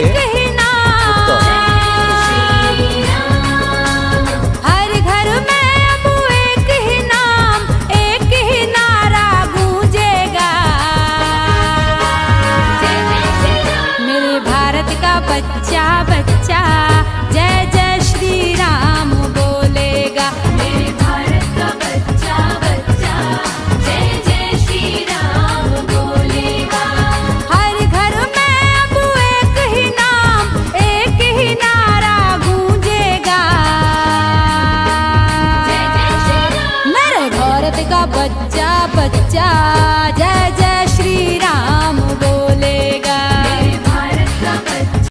एक ही नाम, हर घर में अब एक ही नाम, एक ही नारा गूंजेगा। मेरे भारत का बच्चा बच्चा जय जय श्री राम बोलेगा। मेरे भारत का बच्चा बच्चा जय जय श्री राम बोलेगा। हर घर में अब एक ही नाम, एक ही नारा गूंजेगा। जय जय श्री राम। मेरे भारत का बच्चा बच्चा